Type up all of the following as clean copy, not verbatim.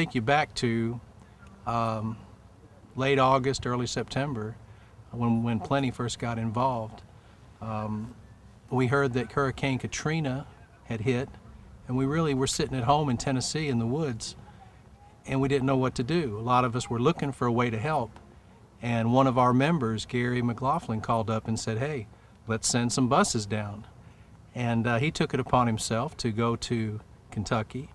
Take you back to late August, early September, when Plenty first got involved. We heard that Hurricane Katrina had hit, and we really were sitting at home in Tennessee in the woods, and we didn't know what to do. A lot of us were looking for a way to help, and one of our members, Gary McLaughlin, called up and said, "Hey, let's send some buses down." And he took it upon himself to go to Kentucky,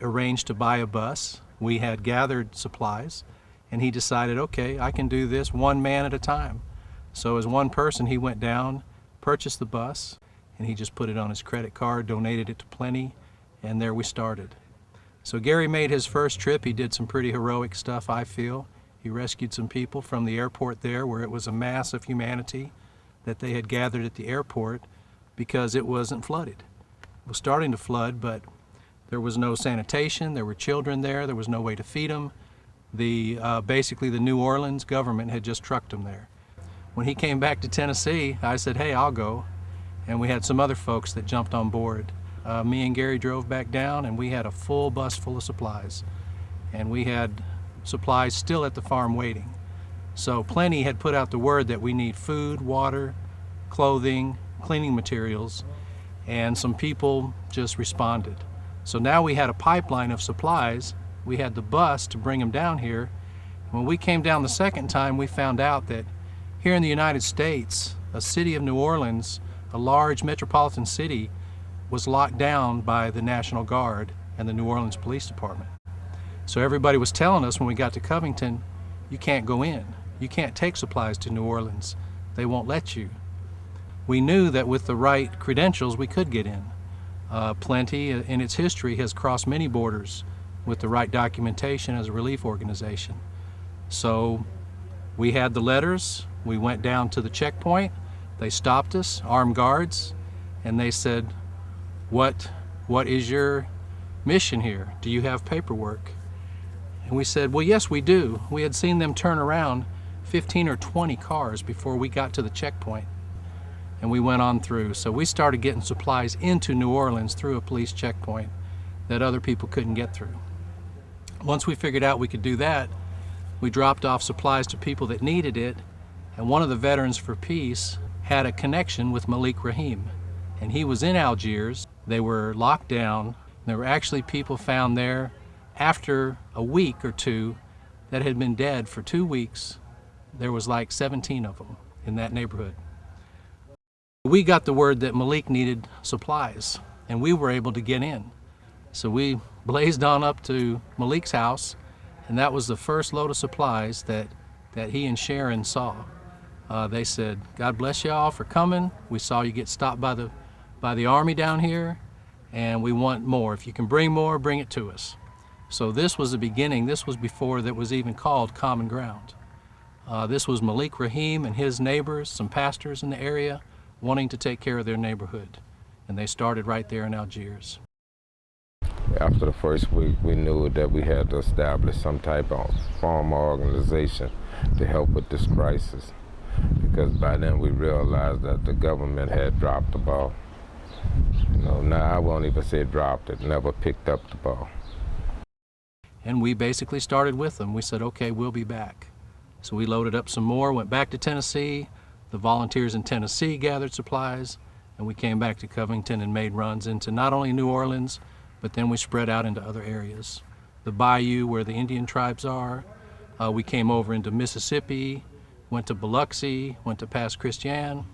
arranged to buy a bus. We had gathered supplies, and he decided, okay, I can do this one man at a time. So as one person, he went down, purchased the bus, and he just put it on his credit card, donated it to Plenty, and there we started. So Gary made his first trip. He did some pretty heroic stuff, I feel. He rescued some people from the airport there, where it was a mass of humanity that they had gathered at the airport because it wasn't flooded. It was starting to flood, but there was no sanitation. There were children there. There was no way to feed them. Basically, the New Orleans government had just trucked them there. When he came back to Tennessee, I said, "Hey, I'll go." And we had some other folks that jumped on board. Me and Gary drove back down, and we had a full bus full of supplies. And we had supplies still at the farm waiting. So Plenty had put out the word that we need food, water, clothing, cleaning materials, and some people just responded. So now we had a pipeline of supplies. We had the bus to bring them down here. When we came down the second time, we found out that here in the United States, a city of New Orleans, a large metropolitan city, was locked down by the National Guard and the New Orleans Police Department. So everybody was telling us when we got to Covington, you can't go in. You can't take supplies to New Orleans. They won't let you. We knew that with the right credentials, we could get in. Plenty, in its history, has crossed many borders with the right documentation as a relief organization. So we had the letters. We went down to the checkpoint. They stopped us, armed guards, and they said, what is your mission here? Do you have paperwork? And we said, well, yes, we do. We had seen them turn around 15 or 20 cars before we got to the checkpoint. And we went on through. So we started getting supplies into New Orleans through a police checkpoint that other people couldn't get through. Once we figured out we could do that, we dropped off supplies to people that needed it, and one of the Veterans for Peace had a connection with Malik Rahim, and he was in Algiers. They were locked down. There were actually people found there after a week or two that had been dead for 2 weeks. There was like 17 of them in that neighborhood. We got the word that Malik needed supplies, and we were able to get in. So we blazed on up to Malik's house, and that was the first load of supplies that he and Sharon saw. They said, "God bless y'all for coming. We saw you get stopped by the Army down here, and we want more. If you can bring more, bring it to us." So this was the beginning. This was before that was even called Common Ground. This was Malik Rahim and his neighbors, some pastors in the area, wanting to take care of their neighborhood. And they started right there in Algiers. After the first week, we knew that we had to establish some type of form or organization to help with this crisis, because by then we realized that the government had dropped the ball. Now I won't even say dropped it, never picked up the ball. And we basically started with them. We said, okay, we'll be back. So we loaded up some more, went back to Tennessee. The volunteers in Tennessee gathered supplies, and we came back to Covington and made runs into not only New Orleans, but then we spread out into other areas. The bayou where the Indian tribes are. We came over into Mississippi, went to Biloxi, went to Pass Christian.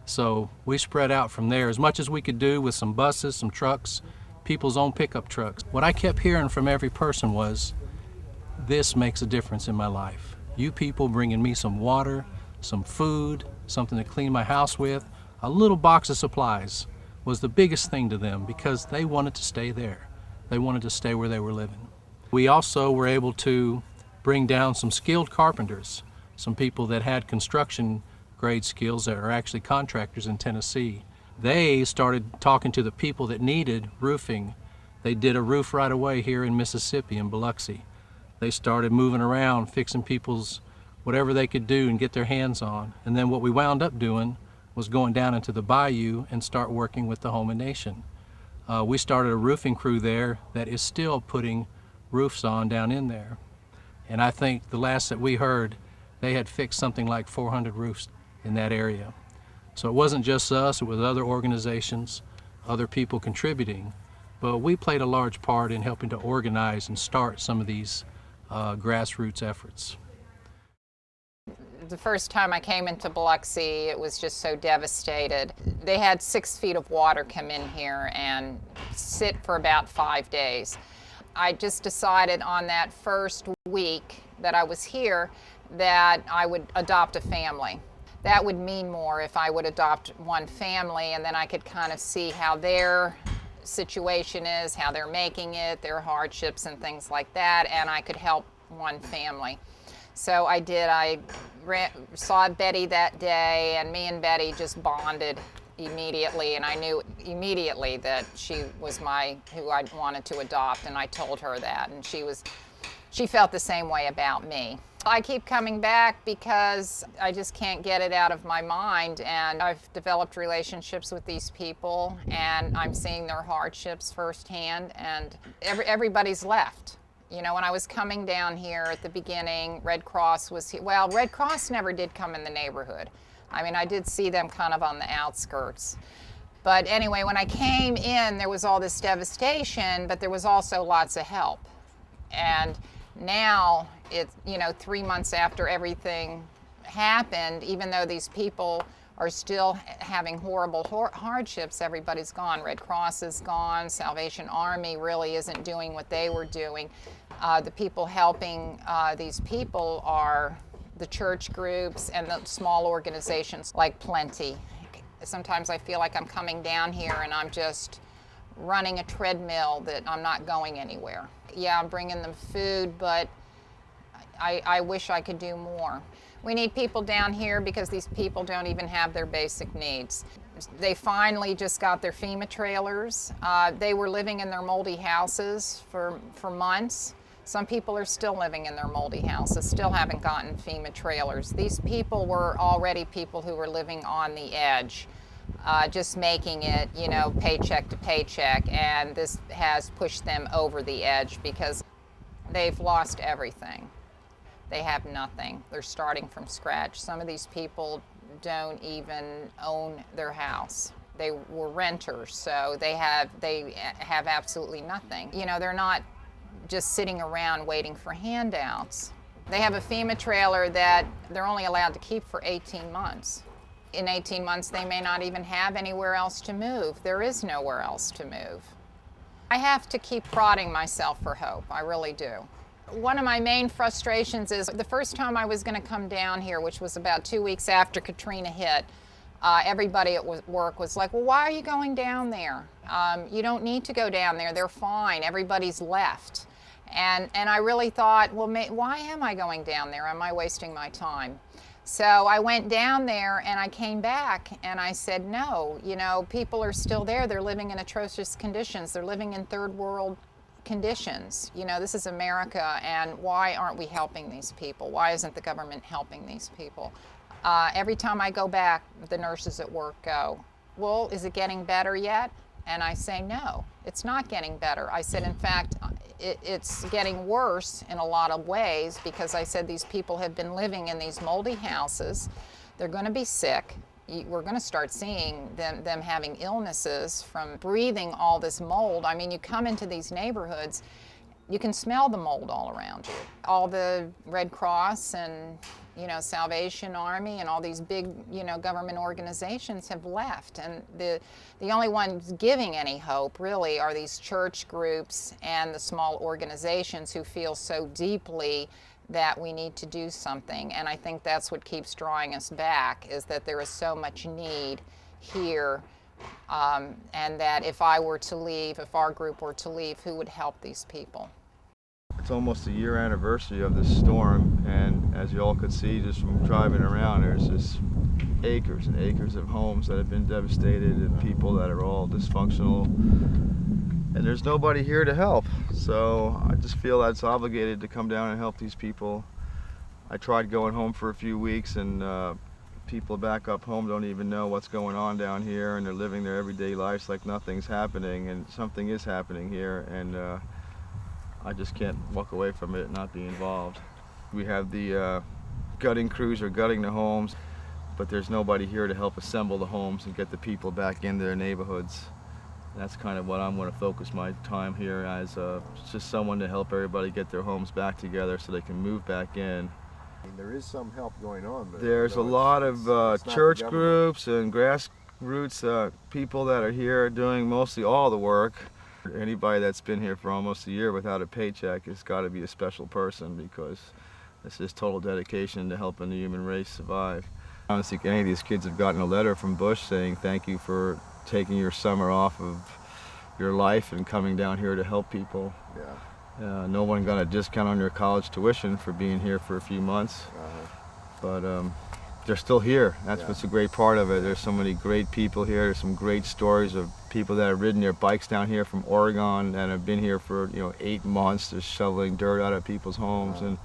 So we spread out from there as much as we could do with some buses, some trucks, people's own pickup trucks. What I kept hearing from every person was, this makes a difference in my life. You people bringing me some water, some food, something to clean my house with, a little box of supplies was the biggest thing to them, because they wanted to stay there. They wanted to stay where they were living. We also were able to bring down some skilled carpenters, some people that had construction grade skills that are actually contractors in Tennessee. They started talking to the people that needed roofing. They did a roof right away here in Mississippi, in Biloxi. They started moving around, fixing people's whatever they could do and get their hands on. And then what we wound up doing was going down into the bayou and start working with the Home and Nation. We started a roofing crew there that is still putting roofs on down in there. And I think the last that we heard, they had fixed something like 400 roofs in that area. So it wasn't just us, it was other organizations, other people contributing. But we played a large part in helping to organize and start some of these grassroots efforts. The first time I came into Biloxi, it was just so devastated. They had 6 feet of water come in here and sit for about 5 days. I just decided on that first week that I was here that I would adopt a family. That would mean more if I would adopt one family, and then I could kind of see how their situation is, how they're making it, their hardships and things like that, and I could help one family. So I did. I saw Betty that day, and me and Betty just bonded immediately, and I knew immediately that she was who I wanted to adopt, and I told her that, and she felt the same way about me. I keep coming back because I just can't get it out of my mind, and I've developed relationships with these people, and I'm seeing their hardships firsthand, and everybody's left. You know, when I was coming down here at the beginning, Red Cross was here. Well, Red Cross never did come in the neighborhood. I mean, I did see them kind of on the outskirts. But anyway, when I came in, there was all this devastation, but there was also lots of help. And now, it's, 3 months after everything happened, even though these people are still having horrible hardships, everybody's gone. Red Cross is gone. Salvation Army really isn't doing what they were doing. The people helping these people are the church groups and the small organizations like Plenty. Sometimes I feel like I'm coming down here and I'm just running a treadmill that I'm not going anywhere. Yeah, I'm bringing them food, but I wish I could do more. We need people down here because these people don't even have their basic needs. They finally just got their FEMA trailers. They were living in their moldy houses for months. Some people are still living in their moldy houses, still haven't gotten FEMA trailers. These people were already people who were living on the edge, just making it, paycheck to paycheck, and this has pushed them over the edge because they've lost everything. They have nothing. They're starting from scratch. Some of these people don't even own their house. They were renters, so they have absolutely nothing. They're not just sitting around waiting for handouts. They have a FEMA trailer that they're only allowed to keep for 18 months. In 18 months, they may not even have anywhere else to move. There is nowhere else to move. I have to keep prodding myself for hope. I really do. One of my main frustrations is the first time I was going to come down here, which was about 2 weeks after Katrina hit, everybody at work was like, well, why are you going down there? You don't need to go down there. They're fine. Everybody's left. And I really thought, well, why am I going down there? Am I wasting my time? So I went down there and I came back and I said, no, people are still there. They're living in atrocious conditions. They're living in third world conditions. This is America, and why aren't we helping these people? Why isn't the government helping these people? Every time I go back, the nurses at work go, well, is it getting better yet? And I say, no, it's not getting better. I said, in fact, it's getting worse in a lot of ways because I said these people have been living in these moldy houses. They're going to be sick. We're going to start seeing them having illnesses from breathing all this mold. I mean, you come into these neighborhoods, you can smell the mold all around you. All the Red Cross and Salvation Army and all these big government organizations have left, and the only ones giving any hope really are these church groups and the small organizations who feel so deeply that we need to do something. And I think that's what keeps drawing us back, is that there is so much need here, and that if I were to leave, if our group were to leave, who would help these people? It's almost a year anniversary of this storm, and as you all could see just from driving around, there's just acres and acres of homes that have been devastated and people that are all dysfunctional, and there's nobody here to help. So I just feel that's obligated to come down and help these people. I tried going home for a few weeks, and people back up home don't even know what's going on down here, and they're living their everyday lives like nothing's happening, and something is happening here. And I just can't walk away from it and not be involved. We have the gutting crews are gutting the homes, but there's nobody here to help assemble the homes and get the people back in their neighborhoods. That's kind of what I'm going to focus my time here as, just someone to help everybody get their homes back together so they can move back in. I mean, there is some help going on. But, There's a lot of church groups and grassroots people that are here doing mostly all the work. Anybody that's been here for almost a year without a paycheck has got to be a special person, because this is total dedication to helping the human race survive. I don't think any of these kids have gotten a letter from Bush saying thank you for taking your summer off of your life and coming down here to help people. Yeah. No one got a discount on their college tuition for being here for a few months, but they're still here. That's what's a great part of it. There's so many great people here. There's some great stories of people that have ridden their bikes down here from Oregon and have been here for 8 months, just shoveling dirt out of people's homes, and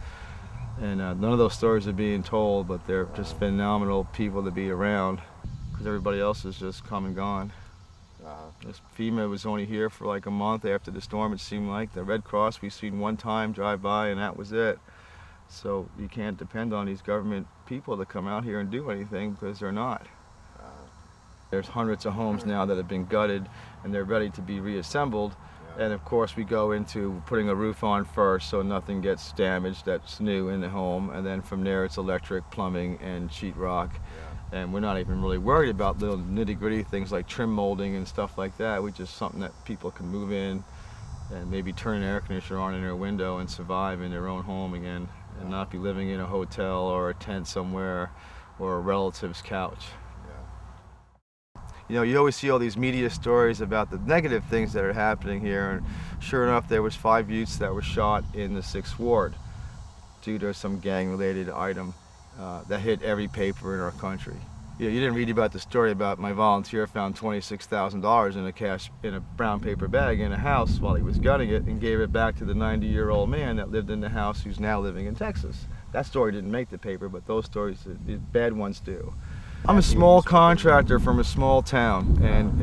none of those stories are being told, but they're just phenomenal people to be around, because everybody else is just come and gone. This FEMA was only here for like a month after the storm, it seemed like. The Red Cross we've seen one time drive by, and that was it. So you can't depend on these government people to come out here and do anything, because they're not. There's hundreds of homes now that have been gutted and they're ready to be reassembled. And of course we go into putting a roof on first so nothing gets damaged that's new in the home, and then from there it's electric, plumbing, and sheetrock. And we're not even really worried about little nitty-gritty things like trim molding and stuff like that. We just something that people can move in and maybe turn an air conditioner on in their window and survive in their own home again, and not be living in a hotel or a tent somewhere or a relative's couch. You always see all these media stories about the negative things that are happening here, and sure enough there was 5 youths that were shot in the 6th Ward due to some gang-related item that hit every paper in our country. You didn't read about the story about my volunteer found $26,000 in a brown paper bag in a house while he was gutting it, and gave it back to the 90-year-old man that lived in the house, who's now living in Texas. That story didn't make the paper, but those stories, the bad ones, do. I'm a small contractor from a small town, and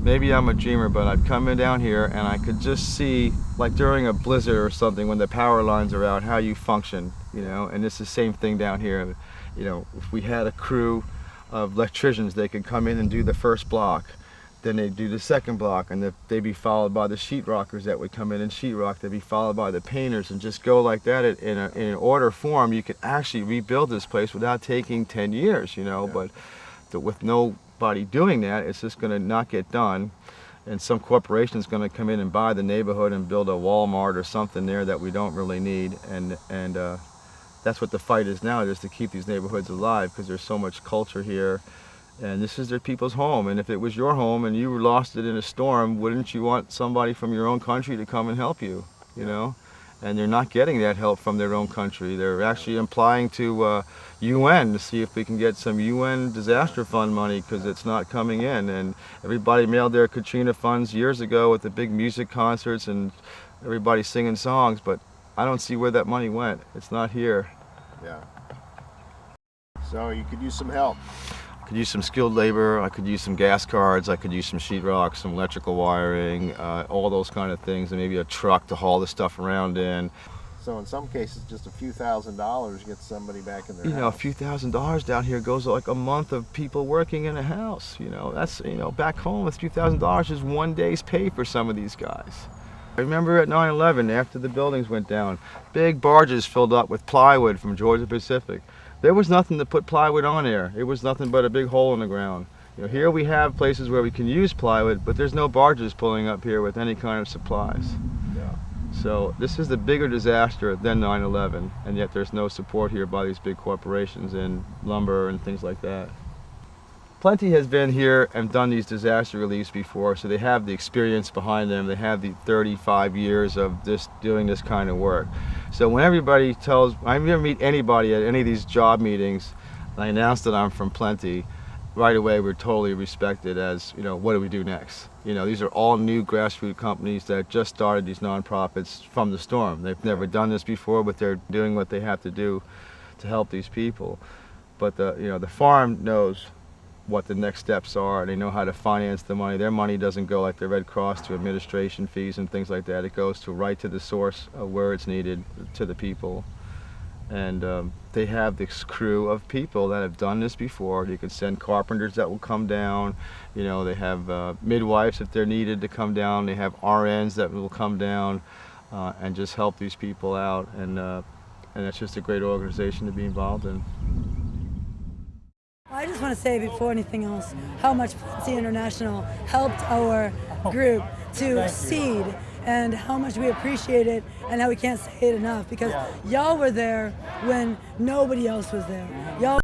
maybe I'm a dreamer, but I've come in down here and I could just see, like during a blizzard or something, when the power lines are out, how you function, and it's the same thing down here. If we had a crew of electricians, they could come in and do the first block, then they'd do the second block, and they'd be followed by the sheetrockers that would come in and sheetrock. They'd be followed by the painters, and just go like that in an order form. You could actually rebuild this place without taking 10 years, but with nobody doing that, it's just going to not get done. And some corporation is going to come in and buy the neighborhood and build a Walmart or something there that we don't really need. And that's what the fight is now, just to keep these neighborhoods alive, because there's so much culture here. And this is their people's home, and if it was your home and you lost it in a storm, wouldn't you want somebody from your own country to come and help you, And they're not getting that help from their own country. They're actually applying to UN to see if we can get some UN disaster fund money, because it's not coming in. And everybody mailed their Katrina funds years ago with the big music concerts and everybody singing songs, but I don't see where that money went. It's not here. Yeah. So you could use some help. I could use some skilled labor, I could use some gas cards, I could use some sheetrock, some electrical wiring, all those kind of things, and maybe a truck to haul the stuff around in. So in some cases, just a few $1,000s gets somebody back in their house. A few $1,000s down here goes like a month of people working in a house. That's, back home, a few $1,000s is one day's pay for some of these guys. I remember at 9/11, after the buildings went down, big barges filled up with plywood from Georgia Pacific. There was nothing to put plywood on there. It was nothing but a big hole in the ground. Here we have places where we can use plywood, but there's no barges pulling up here with any kind of supplies. Yeah. So this is the bigger disaster than 9/11, and yet there's no support here by these big corporations in lumber and things like that. Plenty has been here and done these disaster reliefs before, so they have the experience behind them. They have the 35 years of doing this kind of work. So when everybody I never meet anybody at any of these job meetings, and I announce that I'm from Plenty, right away we're totally respected as, what do we do next? These are all new grassroots companies that just started these nonprofits from the storm. They've never done this before, but they're doing what they have to do to help these people. But the farm knows what the next steps are. They know how to finance the money. Their money doesn't go like the Red Cross to administration fees and things like that. It goes to right to the source of where it's needed, to the people. And they have this crew of people that have done this before. You can send carpenters that will come down. You know, they have midwives if they're needed to come down. They have RNs that will come down and just help these people out. And it's just a great organization to be involved in. I just want to say before anything else how much Pate International helped our group to seed, and how much we appreciate it, and how we can't say it enough, because y'all were there when nobody else was there. Y'all